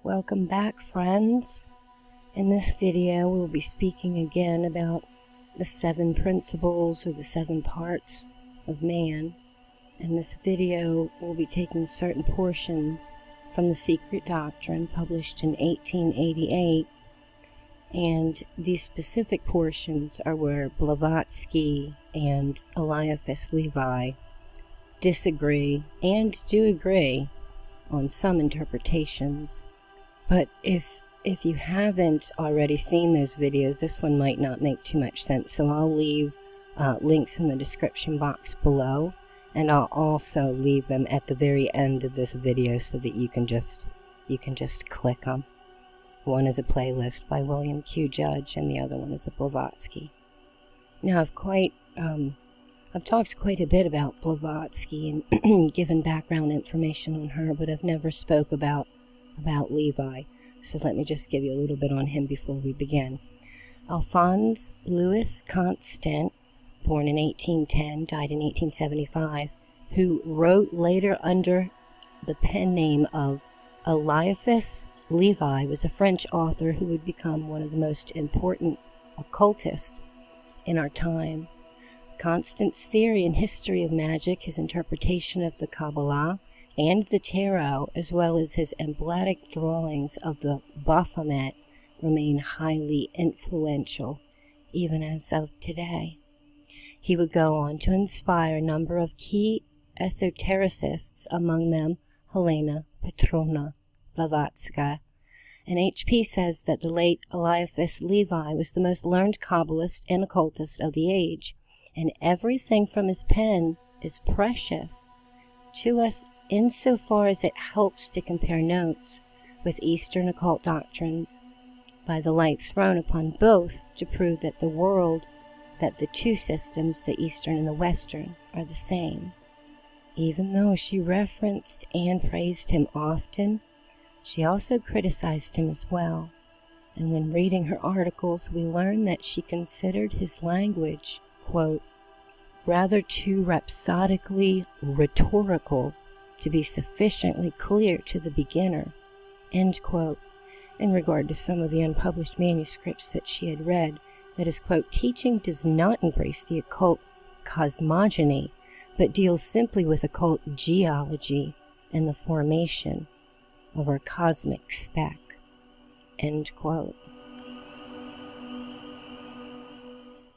Welcome back, friends. In this video, we'll be speaking again about the 7 principles or the 7 parts of man. In this video, we'll be taking certain portions from the Secret Doctrine, published in 1888, and these specific portions are where Blavatsky and Eliphas Levi disagree and do agree on some interpretations. But if you haven't already seen those videos, this one might not make too much sense, so I'll leave links in the description box below, and I'll also leave them at the very end of this video so that you can just click them. One is a playlist by William Q. Judge, and the other one is a Blavatsky. Now, I've talked quite a bit about Blavatsky and given background information on her, but I've never spoke about Levi. So let me just give you a little bit on him before we begin. Alphonse Louis Constant, born in 1810, died in 1875, who wrote later under the pen name of Eliphas Levi, was a French author who would become one of the most important occultists in our time. Constant's theory and history of magic, his interpretation of the Kabbalah and the tarot, as well as his emblematic drawings of the Baphomet, remain highly influential, even as of today. He would go on to inspire a number of key esotericists, among them Helena, Petrona, Blavatsky, and H.P. says that the late Eliphas Levi was the most learned Kabbalist and occultist of the age, and everything from his pen is precious to us insofar as it helps to compare notes with Eastern occult doctrines by the light thrown upon both to prove that the two systems, the Eastern and the Western, are the same. Even though she referenced and praised him often, she also criticized him as well, and when reading her articles, we learn that she considered his language, quote, rather too rhapsodically rhetorical to be sufficiently clear to the beginner, end quote, in regard to some of the unpublished manuscripts that she had read. That is, quote, teaching does not embrace the occult cosmogony, but deals simply with occult geology and the formation of our cosmic speck, end quote.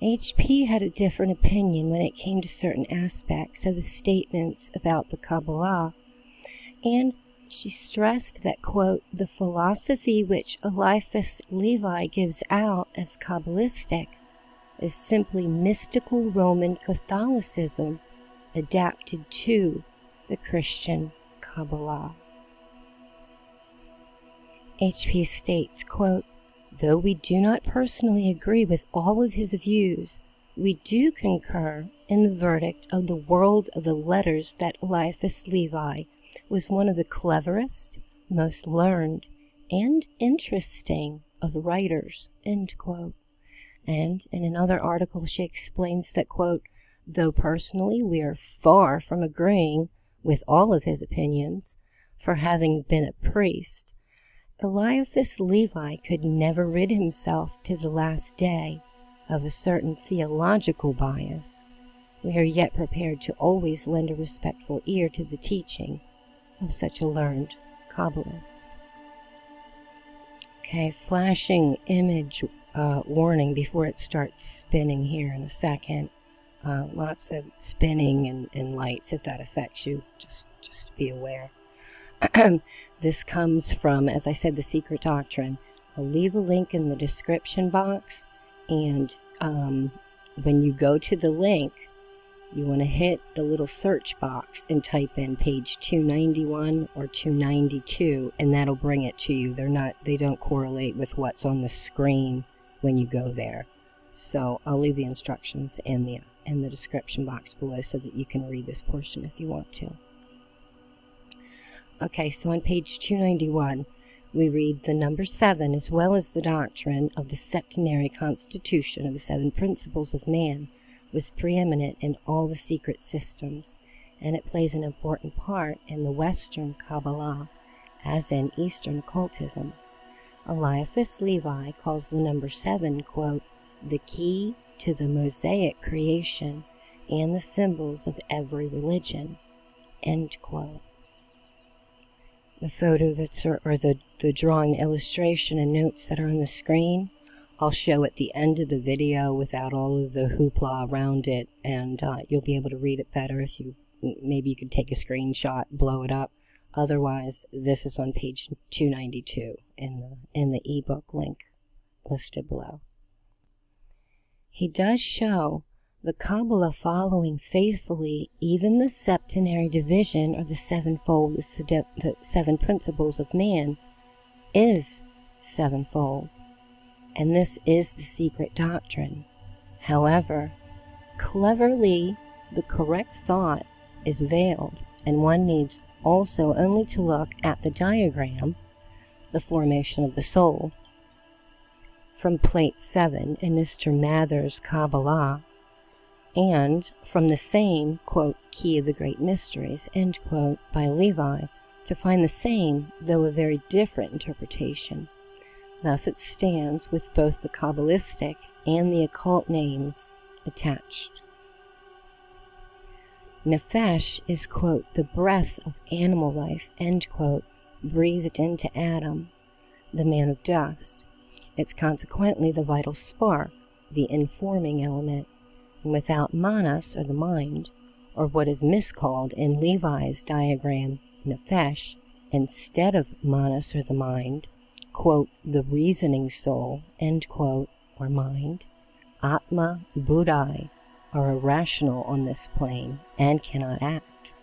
H.P. had a different opinion when it came to certain aspects of his statements about the Kabbalah, and she stressed that, quote, the philosophy which Eliphas Levi gives out as Kabbalistic is simply mystical Roman Catholicism adapted to the Christian Kabbalah. H.P. states, quote, though we do not personally agree with all of his views, we do concur in the verdict of the world of the letters that Eliphas Levi was one of the cleverest, most learned, and interesting of writers, end quote. And in another article she explains that, quote, though personally we are far from agreeing with all of his opinions, for having been a priest, Eliphas Levi could never rid himself to the last day of a certain theological bias. We are yet prepared to always lend a respectful ear to the teaching of such a learned Kabbalist. Okay, flashing image warning before it starts spinning here in a second. Lots of spinning and lights. If that affects you, just be aware. This comes from, as I said, the Secret Doctrine. I'll leave a link in the description box, and when you go to the link, you want to hit the little search box and type in page 291 or 292, and that'll bring it to you. They don't correlate with what's on the screen when you go there. So I'll leave the instructions in the description box below so that you can read this portion if you want to. Okay, so on page 291, we read the number 7 as well as the doctrine of the septenary constitution of the 7 principles of man was preeminent in all the secret systems, and it plays an important part in the Western Kabbalah as in Eastern occultism. Eliphas Levi calls the number 7, quote, the key to the Mosaic creation and the symbols of every religion, end quote. The photo or the drawing illustration and notes that are on the screen, I'll show at the end of the video without all of the hoopla around it, and you'll be able to read it better if maybe you could take a screenshot, blow it up. Otherwise, this is on page 292 in the ebook link listed below. He does show the Kabbalah following faithfully even the septenary division, or the sevenfold, the 7 principles of man, is sevenfold, and this is the secret doctrine. However, cleverly, the correct thought is veiled, and one needs also only to look at the diagram, the formation of the soul, from plate 7 in Mr. Mather's Kabbalah, and from the same, quote, key of the great mysteries, end quote, by Levi, to find the same, though a very different interpretation. Thus it stands with both the Kabbalistic and the occult names attached. Nefesh is, quote, the breath of animal life, end quote, breathed into Adam, the man of dust. It's consequently the vital spark, the informing element, and without manas, or the mind, or what is miscalled in Levi's diagram, nefesh, instead of manas, or the mind, quote, the reasoning soul, end quote, or mind, atma buddhai, are irrational on this plane and cannot act.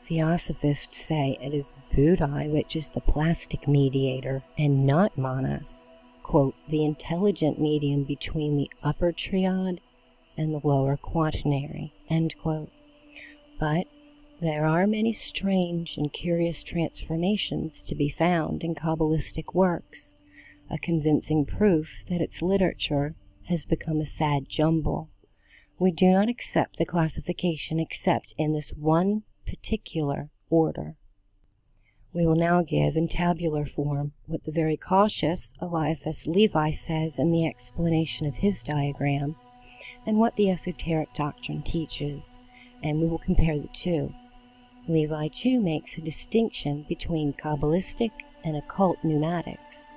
Theosophists say it is buddhai which is the plastic mediator and not manas, quote, the intelligent medium between the upper triad and the lower quaternary, end quote. But there are many strange and curious transformations to be found in Kabbalistic works, a convincing proof that its literature has become a sad jumble. We do not accept the classification except in this one particular order. We will now give in tabular form what the very cautious Eliphas Levi says in the explanation of his diagram, and what the esoteric doctrine teaches, and we will compare the two. Levi too makes a distinction between Kabbalistic and occult pneumatics.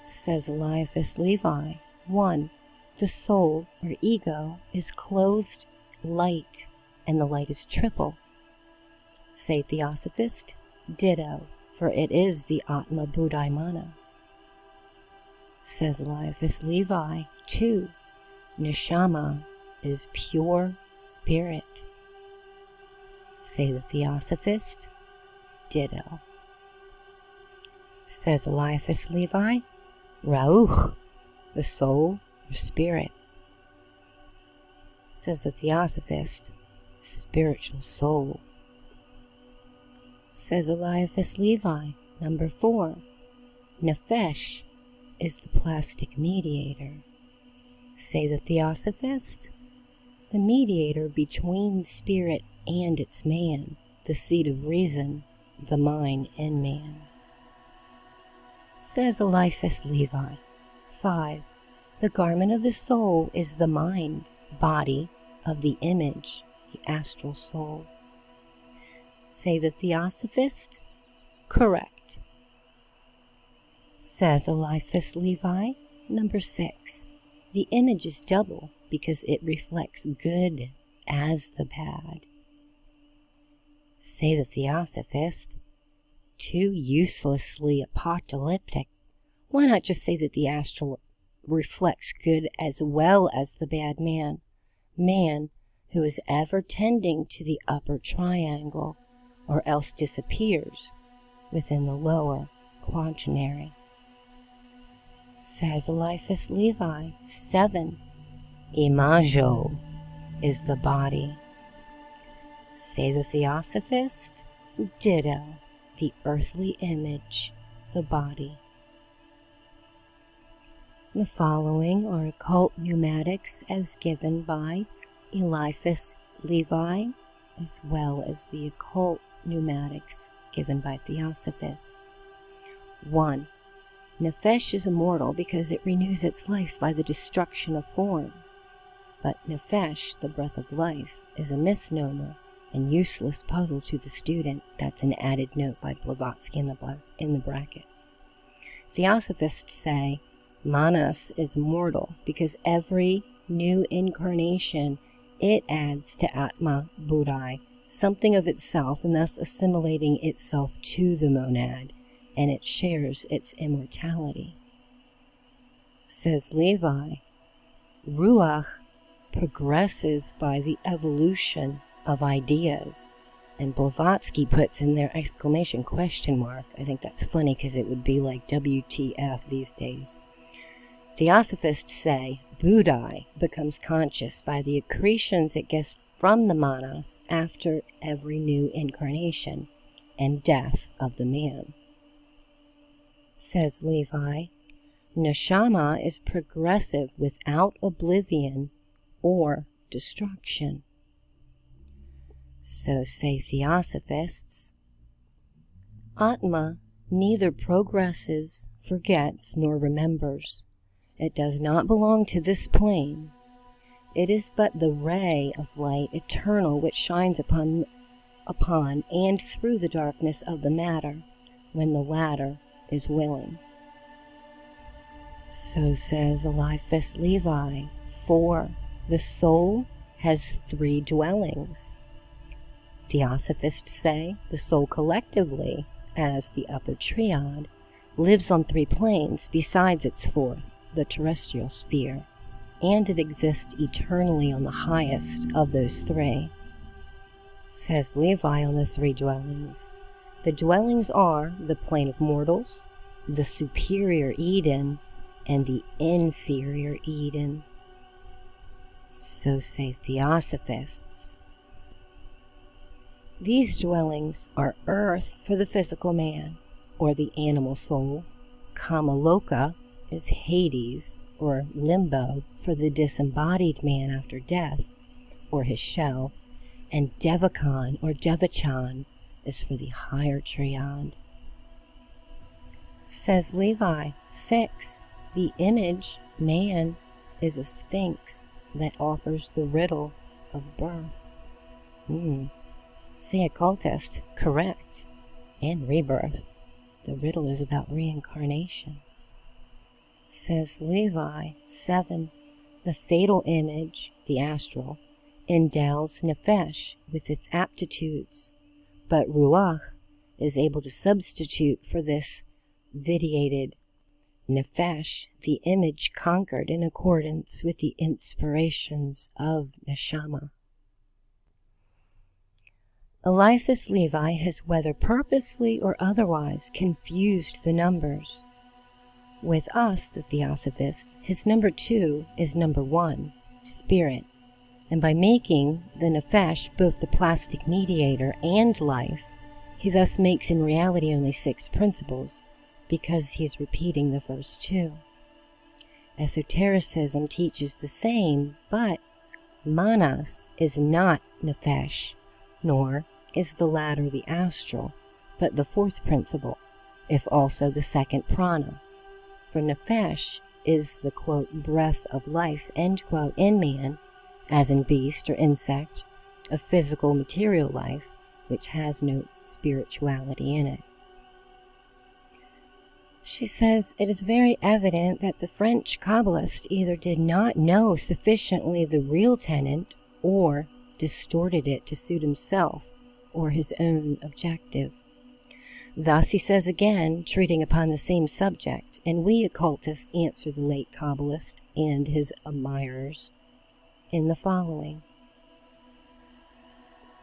Says Eliphas Levi, 1. The soul, or ego, is clothed light, and the light is triple. Say Theosophist, ditto, for it is the Atma Buddhai Manas. Says Eliphas Levi, 2. Neshama is pure spirit. Say the Theosophist, ditto. Says Eliphas Levi, Rauch, the soul or spirit. Says the Theosophist, spiritual soul. Says Eliphas Levi, number 4, Nefesh is the plastic mediator. Say the Theosophist, the mediator between spirit and its man, the seat of reason, the mind in man. Says Eliphas Levi, 5. The garment of the soul is the mind, body of the image, the astral soul. Say the Theosophist, correct. Says Eliphas Levi, number 6. The image is double because it reflects good as the bad. Say the Theosophist, too uselessly apocalyptic. Why not just say that the astral reflects good as well as the bad man, man who is ever tending to the upper triangle, or else disappears within the lower quaternary. Says Eliphas Levi, 7. Imago is the body. Say the Theosophist, ditto, the earthly image, the body. The following are occult pneumatics as given by Eliphas Levi, as well as the occult pneumatics given by Theosophist. 1. Nefesh is immortal because it renews its life by the destruction of forms. But nefesh, the breath of life, is a misnomer and useless puzzle to the student. That's an added note by Blavatsky in the brackets. Theosophists say manas is immortal because every new incarnation it adds to Atma Buddhai something of itself, and thus assimilating itself to the monad, and it shares its immortality. Says Levi, Ruach progresses by the evolution of ideas. And Blavatsky puts in their exclamation question mark. I think that's funny because it would be like WTF these days. Theosophists say Buddhai becomes conscious by the accretions it gets from the manas after every new incarnation and death of the man. Says Levi, Neshama is progressive without oblivion or destruction. So say Theosophists. Atma neither progresses, forgets, nor remembers. It does not belong to this plane. It is but the ray of light eternal which shines upon and through the darkness of the matter, when the latter is willing. So says Eliphas Levi, 4. The soul has 3 dwellings. Theosophists say the soul collectively, as the upper triad, lives on 3 planes besides its 4th, the terrestrial sphere, and it exists eternally on the highest of those 3. Says Levi on the 3 dwellings. The dwellings are the plane of mortals, the superior Eden, and the inferior Eden. So say Theosophists. These dwellings are earth for the physical man, or the animal soul. Kamaloka is Hades, or limbo, for the disembodied man after death, or his shell, and Devachan, or Devachan, is for the higher triad. Says Levi, 6. The image, man, is a sphinx that offers the riddle of birth. Say occultist, correct, and rebirth. The riddle is about reincarnation. Says Levi, 7. The fatal image, the astral, endows nefesh with its aptitudes, but ruach is able to substitute for this vitiated nefesh the image conquered in accordance with the inspirations of neshama. Eliphas Levi has, whether purposely or otherwise, confused the numbers. With us, the Theosophist, his number 2 is number 1, spirit, and by making the nefesh both the plastic mediator and life, he thus makes in reality only 6 principles, because he is repeating the first 2. Esotericism teaches the same, but manas is not nefesh, nor is the latter the astral, but the 4th principle, if also the 2nd prana. For nefesh is the, quote, breath of life, end quote, in man, as in beast or insect, of physical material life, which has no spirituality in it. She says it is very evident that the French Kabbalist either did not know sufficiently the real tenet, or distorted it to suit himself or his own objective. Thus he says again, treating upon the same subject, and we occultists answer the late Kabbalist and his admirers in the following.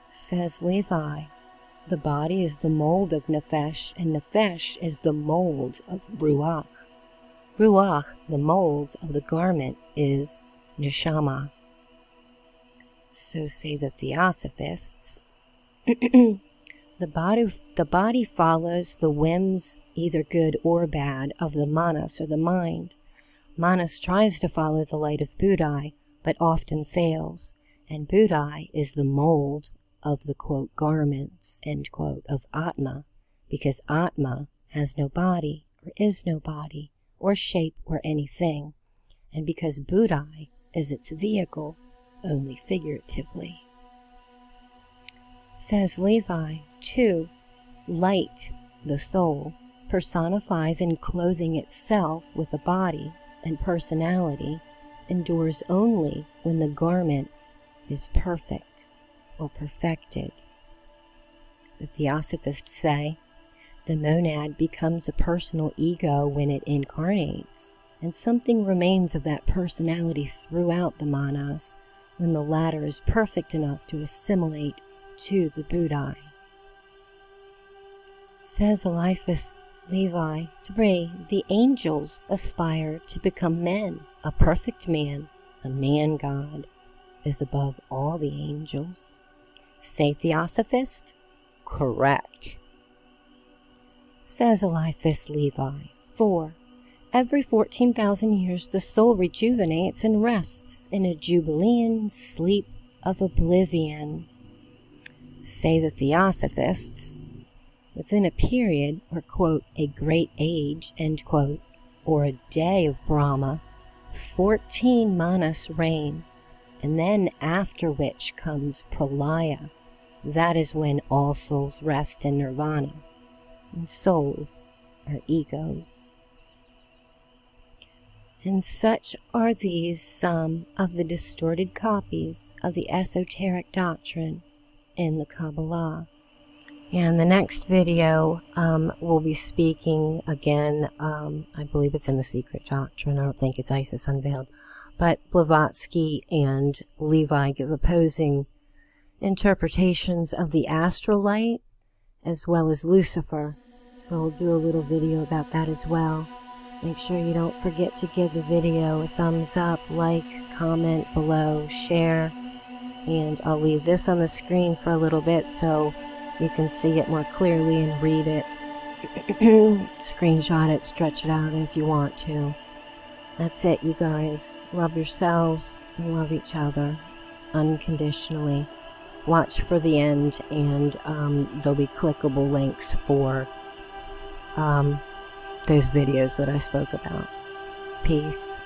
Says Levi, the body is the mold of nefesh, and nefesh is the mold of ruach. Ruach, the mold of the garment, is neshama. So say the Theosophists. The body follows the whims, either good or bad, of the manas, or the mind. Manas tries to follow the light of Buddhai, but often fails, and Buddhai is the mold of the, quote, garments, end quote, of Atma, because Atma has no body, or is no body, or shape, or anything, and because Buddhi is its vehicle, only figuratively. Says Levi, 2. Light, the soul, personifies in clothing itself with a body and personality, endures only when the garment is perfect or perfected. The Theosophists say the monad becomes a personal ego when it incarnates, and something remains of that personality throughout the manas when the latter is perfect enough to assimilate to the Buddhi. Says Eliphas Levi, 3. The angels aspire to become men. A perfect man, a man-god, is above all the angels. Say Theosophist? Correct. Says Eliphas Levi, 4. Every 14,000 years the soul rejuvenates and rests in a Jubilean sleep of oblivion. Say the Theosophists, within a period, or quote, a great age, end quote, or a day of Brahma, 14 manas reign, and then after which comes pralaya. That is when all souls rest in nirvana, and souls are egos. And such are these some of the distorted copies of the esoteric doctrine in the Kabbalah. And the next video we'll be speaking again, I believe it's in the Secret Doctrine, I don't think it's Isis Unveiled, but Blavatsky and Levi give opposing interpretations of the astral light as well as Lucifer. So we'll do a little video about that as well. Make sure you don't forget to give the video a thumbs up, like, comment below, share, and I'll leave this on the screen for a little bit so you can see it more clearly and read it. Screenshot it, stretch it out if you want to. That's it, you guys. Love yourselves and love each other unconditionally. Watch for the end, and there'll be clickable links for those videos that I spoke about. Peace.